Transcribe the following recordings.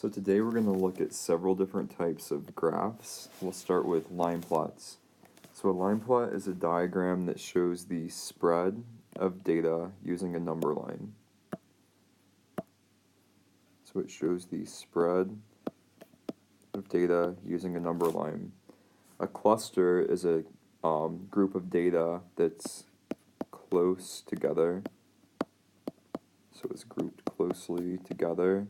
So today we're going to look at several different types of graphs. We'll start with line plots. So a line plot is a diagram that shows the spread of data using a number line. So it shows the spread of data using a number line. A cluster is a group of data that's close together. So it's grouped closely together.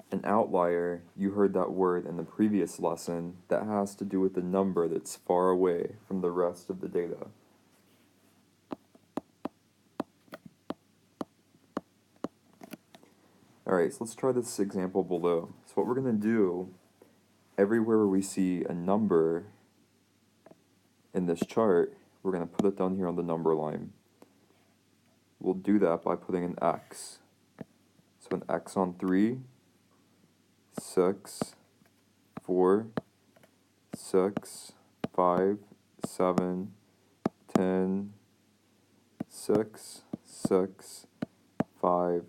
An outlier, you heard that word in the previous lesson, that has to do with the number that's far away from the rest of the data. Alright, so let's try this example below. So what we're going to do, everywhere we see a number in this chart, we're going to put it down here on the number line. We'll do that by putting an X. So an X on 3, 6, 4, 6, 5, 7, 10, 6, 6, 5,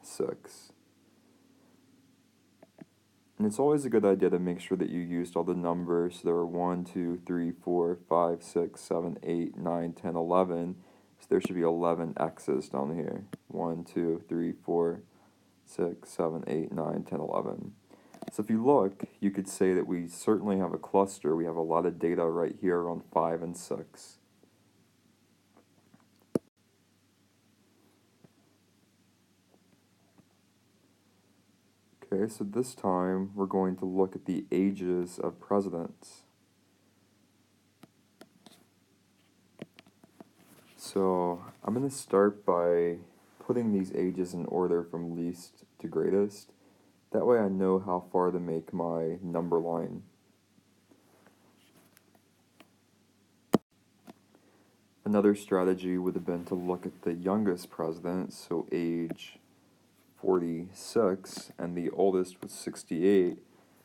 6. And it's always a good idea to make sure that you used all the numbers. So there were 1, 2, 3, 4, 5, 6, 7, 8, 9, 10, 11. So there should be 11 X's down here. 1, 2, 3, 4, 6, 7, 8, 9, 10, 11. So if you look, you could say that we certainly have a cluster. We have a lot of data right here on 5 and 6. Okay, so this time we're going to look at the ages of presidents. So I'm going to start by putting these ages in order from least to greatest. That way I know how far to make my number line. Another strategy would have been to look at the youngest president, so age 46, and the oldest was 68,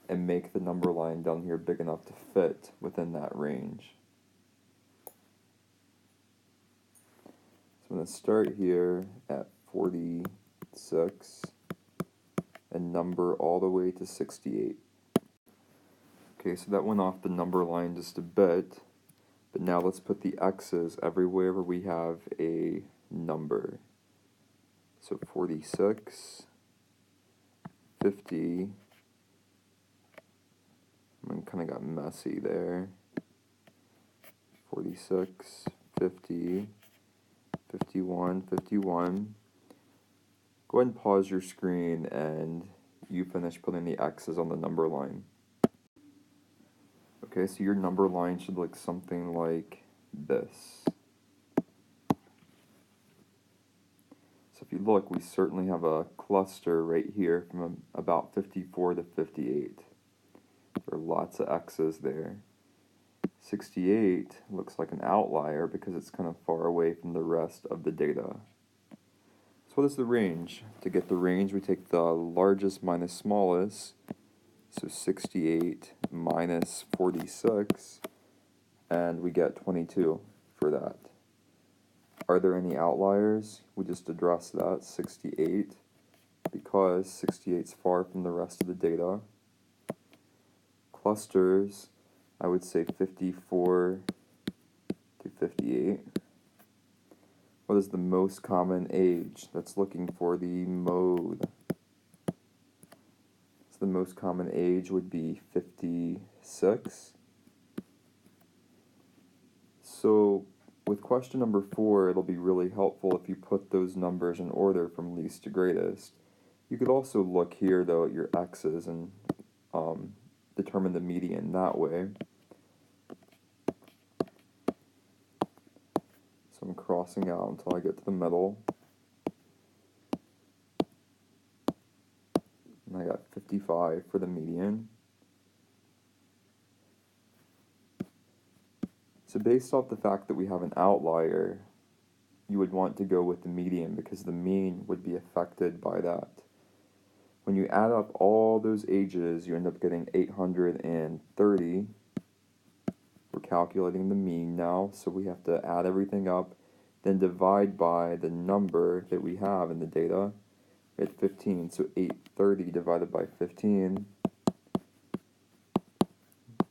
and make the number line down here big enough to fit within that range. So I'm going to start here at 46 and number all the way to 68. Okay, so that went off the number line just a bit, but now let's put the X's everywhere where we have a number. So 46, 50, I kind of got messy there. 46, 50, 51, 51. Go ahead and pause your screen and you finish putting the X's on the number line. Okay, so your number line should look something like this. So if you look, we certainly have a cluster right here from about 54 to 58. There are lots of X's there. 68 looks like an outlier because it's kind of far away from the rest of the data. So what is the range? To get the range, we take the largest minus smallest. So 68 minus 46, and we get 22 for that. Are there any outliers? We just address that, 68, because 68 is far from the rest of the data. Clusters, I would say 54 to 58. What is the most common age? That's looking for the mode. The most common age would be 56. So with question number 4, it'll be really helpful if you put those numbers in order from least to greatest. You could also look here though at your X's and determine the median that way. So I'm crossing out until I get to the middle. And I got 55 for the median. So based off the fact that we have an outlier, you would want to go with the median because the mean would be affected by that. When you add up all those ages, you end up getting 830. We're calculating the mean now, so we have to add everything up, then divide by the number that we have in the data. We had 15, so 830 divided by 15,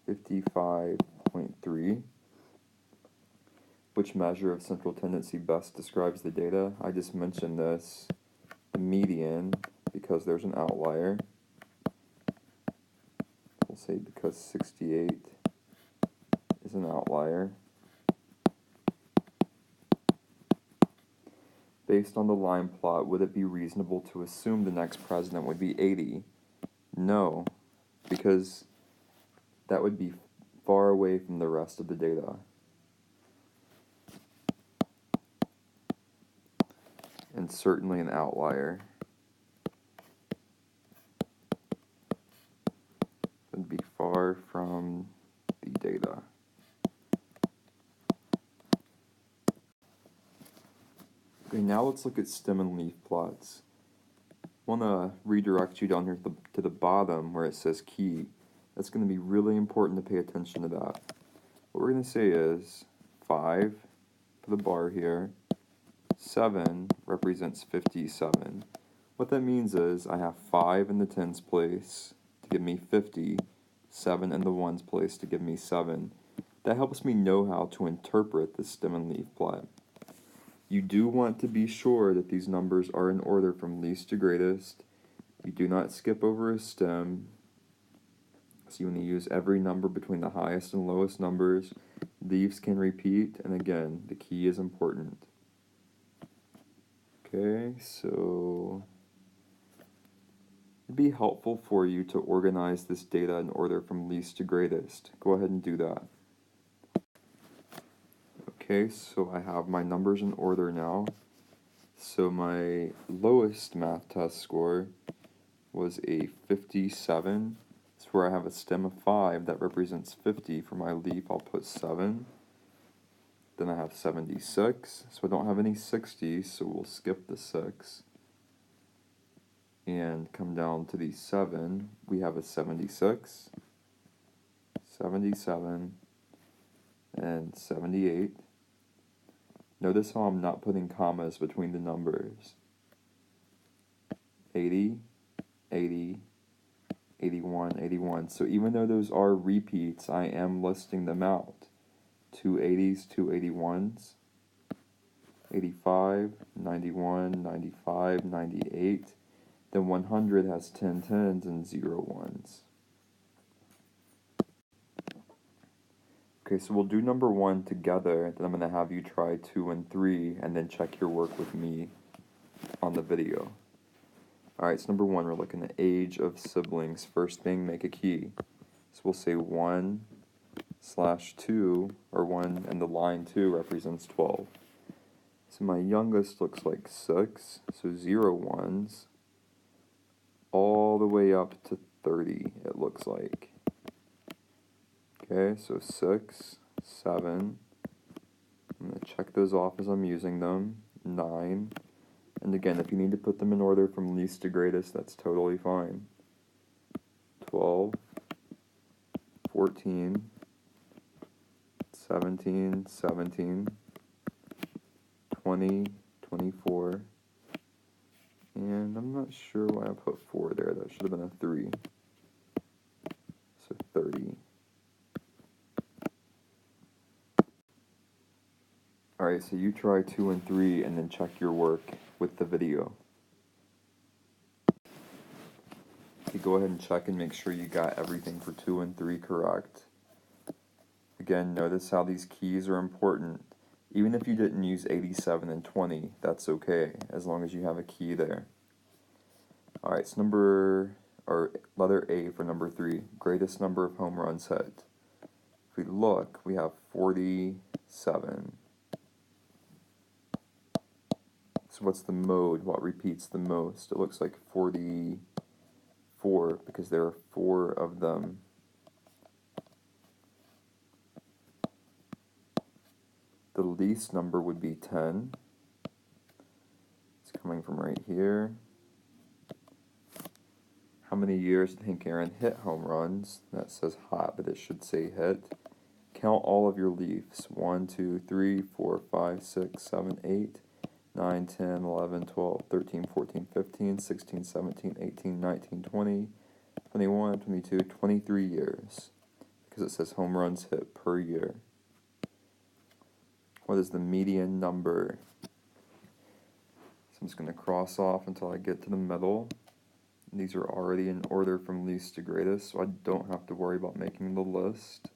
55.3. Which measure of central tendency best describes the data? I just mentioned this, the median, because there's an outlier. We'll say because 68 is an outlier. Based on the line plot, would it be reasonable to assume the next president would be 80? No, because that would be far away from the rest of the data. And certainly an outlier. Would be far from the data. Okay, now let's look at stem and leaf plots. I want to redirect you down here to the bottom where it says key. That's going to be really important to pay attention to that. What we're going to say is 5 for the bar here, 7 represents 57. What that means is I have 5 in the tens place to give me 50, 7 in the ones place to give me 7. That helps me know how to interpret the stem and leaf plot. You do want to be sure that these numbers are in order from least to greatest. You do not skip over a stem. So you want to use every number between the highest and lowest numbers. Leaves can repeat, and again, the key is important. Okay, so it'd be helpful for you to organize this data in order from least to greatest. Go ahead and do that. Okay, so I have my numbers in order now. So my lowest math test score was a 57. It's where I have a stem of 5 that represents 50. For my leaf, I'll put 7. Then I have 76, so I don't have any 60s, so we'll skip the 6. And come down to the 7, we have a 76, 77, and 78. Notice how I'm not putting commas between the numbers. 80, 80, 81, 81. So even though those are repeats, I am listing them out. 2 80s, 2 81s, 85, 91, 95, 98. Then 100 has 10 10s and 0 1s. Okay, so we'll do number 1 together, then I'm going to have you try 2 and 3, and then check your work with me on the video. Alright, so number 1, we're looking at age of siblings. First thing, make a key. So we'll say 1/2, or 1, and the line 2 represents 12. So my youngest looks like 6, so 0 1s, all the way up to 30, it looks like. Okay, so 6, 7, I'm going to check those off as I'm using them, 9, and again, if you need to put them in order from least to greatest, that's totally fine. 12, 14, 17, 17, 20, 24, and I'm not sure why I put 4 there, that should have been a 3, so 30. Alright, so you try 2 and 3 and then check your work with the video. Okay, go ahead and check and make sure you got everything for 2 and 3 correct. Again, notice how these keys are important. Even if you didn't use 87 and 20, that's okay, as long as you have a key there. Alright, so letter A for number 3, greatest number of home runs hit. If we look, we have 47. So what's the mode? What repeats the most? It looks like 44 because there are 4 of them. The least number would be 10. It's coming from right here. How many years did Hank Aaron hit home runs? That says hot, but it should say hit. Count all of your leaves. 1, 2, 3, 4, 5, 6, 7, 8, 9, 10, 11, 12, 13, 14, 15, 16, 17, 18, 19, 20, 21, 22, 23 years. Because it says home runs hit per year. What is the median number? So I'm just going to cross off until I get to the middle. These are already in order from least to greatest, so I don't have to worry about making the list.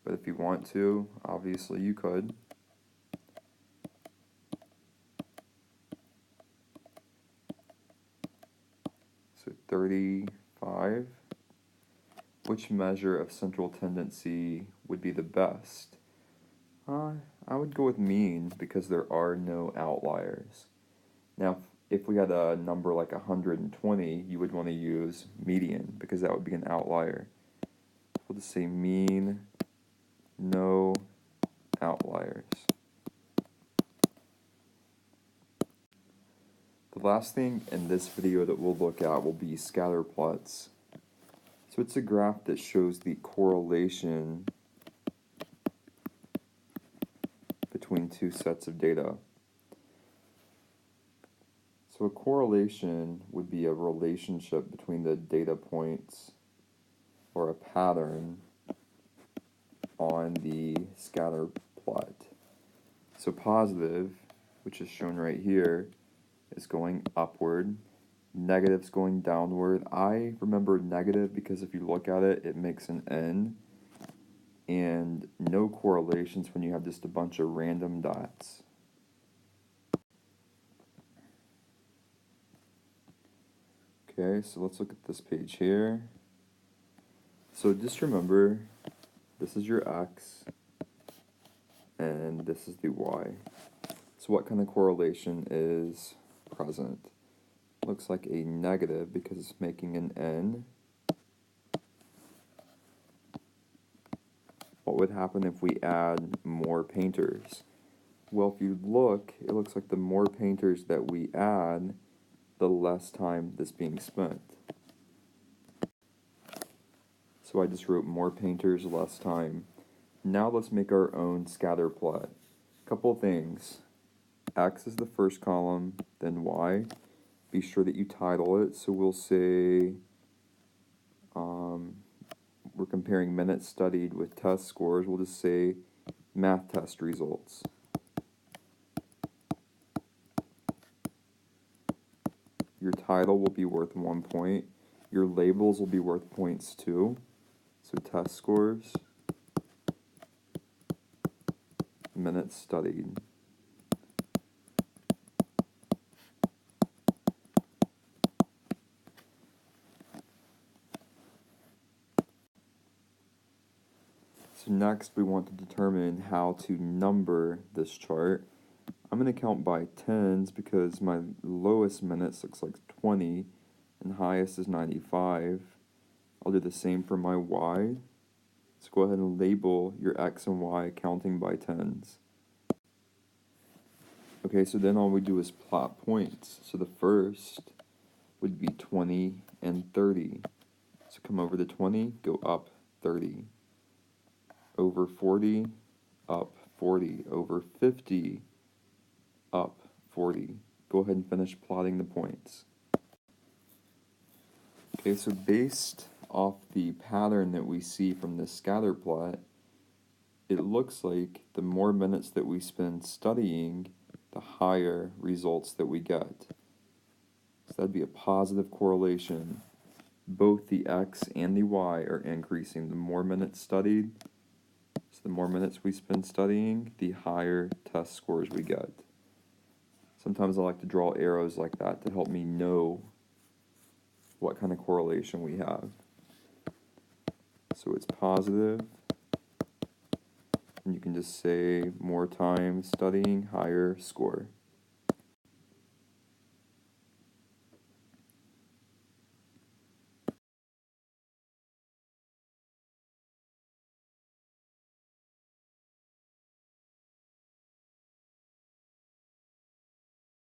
But if you want to, obviously you could. So 35. Which measure of central tendency would be the best? I would go with mean because there are no outliers. Now, if we had a number like 120, you would want to use median because that would be an outlier. We'll just say mean, no outliers. The last thing in this video that we'll look at will be scatter plots. So it's a graph that shows the correlation between two sets of data. So a correlation would be a relationship between the data points or a pattern on the scatter plot. So positive, which is shown right here, is going upward. Negative's going downward. I remember negative because if you look at it, it makes an N. And no correlations when you have just a bunch of random dots. Okay, so let's look at this page here. So just remember, this is your X, and this is the Y. So what kind of correlation is present? Looks like a negative because it's making an N. What would happen if we add more painters? Well, if you look, it looks like the more painters that we add, the less time that's being spent. So I just wrote more painters, less time. Now let's make our own scatter plot. Couple things. X is the first column, then Y. Be sure that you title it. So we'll say we're comparing minutes studied with test scores. We'll just say math test results. Your title will be worth 1 point. Your labels will be worth points too. So test scores, minutes studied. So next we want to determine how to number this chart. I'm going to count by tens because my lowest minutes looks like 20 and highest is 95. I'll do the same for my Y. So go ahead and label your X and Y counting by tens. Okay, so then all we do is plot points. So the first would be 20 and 30. So come over to 20, go up 30. Over 40, up 40. Over 50, up 40. Go ahead and finish plotting the points. Okay, so based off the pattern that we see from this scatter plot, it looks like the more minutes that we spend studying, the higher results that we get. So that'd be a positive correlation. Both the X and the Y are increasing. The more minutes studied, so the more minutes we spend studying, the higher test scores we get. Sometimes I like to draw arrows like that to help me know what kind of correlation we have. So it's positive, and you can just say more time studying, higher score.